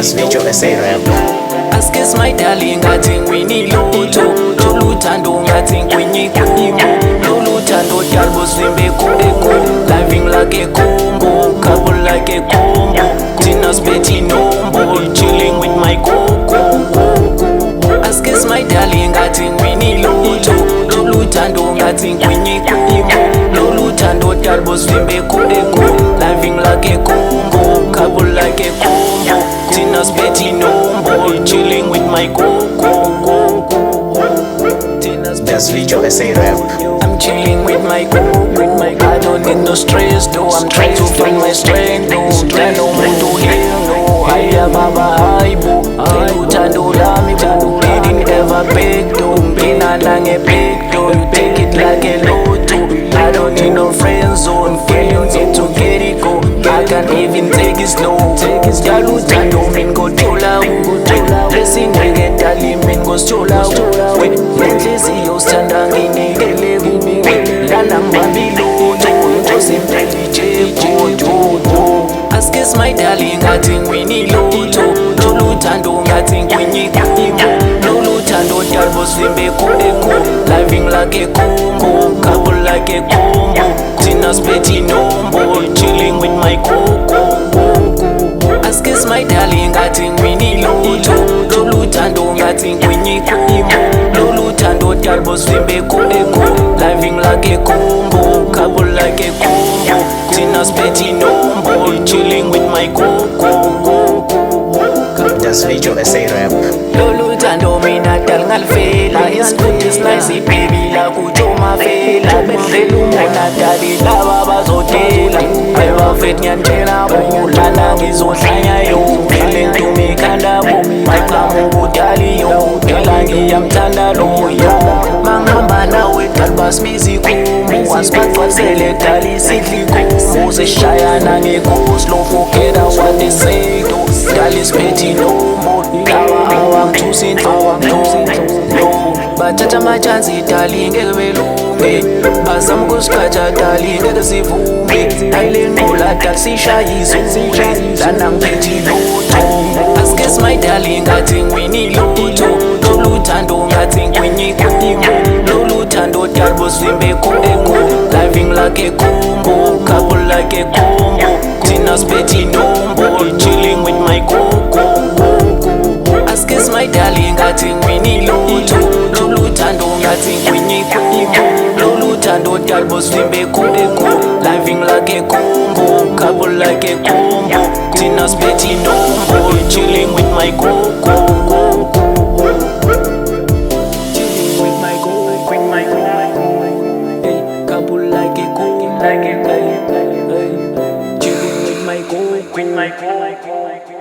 Just Vijo SA-Rap. Ask kiss my darling, I think we need Loto. Lolutando, I think we need Kumbo. Lolutando, Dalbo Simbe Kumbo. Living like a combo, couple like a combo. Tina's Betty Nombo, chilling with my coco. Ask kiss my darling, I think we need Loto. Lolutando, I think we need Kumbo. Lolutando, Dalbo Simbe Kumbo. Living like a combo, couple like a combo. Tina's Betty Nombo, chilling with my coco. Just Vijo SA-Rap. I'm chilling with my coco. I don't need no stress though. I'm trying to find my strength though. Try no more to heal no. Hiya baba haibo. Lolutando lami bo. Didn't ever beg though. Bina nange beg though. You take it like a lotto. I don't need no friend zone. Feel you need to get it go. I can't even take it slow. Lolutando min go chola u. Blessing I get dali min go chola u. Wait, menhlezi stand nginikele kuwe. Lana mbambilo to simply jebo. Ask kiss my darling, I think we need Loto. Lolutando, I think we need Kumbo. Lolutando, Dalbo Simbe Kumbo. Living like a combo, couple like a combo. Tina's Betty Nombo, chilling with my coco. Ask kiss my darling, I think we need Loto. Lolutando, I think we need Kumbo. Lolutando, Dalbo Simbe Kumbo. Living like a combo, couple like a combo. Tina's Betty Nombo, chilling with my coco. Just Vijo SA-Rap. Lolutando mina dal ngal fela. It's good, it's nice, baby la kuchoma fela. Bendelu mona dali la baba zotela. Eva fet nyantela bo. Lana ngizohlanya yo. Feeling to me kanda bo. Makamu budali yo. Elangi yamtanda lo yo. Mangamba nawe kalbas mizikumu. Aspat sele dali sidli kumu. Se shaya nange go slow. Forget what they say though. Dali's Betty Nombo. I'm choosing no. Bathatha amachansi darling ngeke belunge. Bazama ukusiqatha darling ngeke sivume. Ayile nqola dal sishaye izule. Lana ngithi Loto. Ask kiss my darling, I think we need Loto. Lolutando, I think we need Kumbo. Lolutando, Dalbo Simbe Kumbo. Living like a combo, couple like a combo. Tina's Betty Nombo, chilling with my coco. Ask kiss my darling, I think we need Loto. Lolutando, I think we need Kumbo. Lolutando, Dalbo Simbe Kumbo. Living like a combo, couple like a combo. Tina's Betty Nombo, chilling with my coco. Chilling with my coco, with my coco. Hey, couple like a coco, like a coco. Chilling with my coco, with my coco.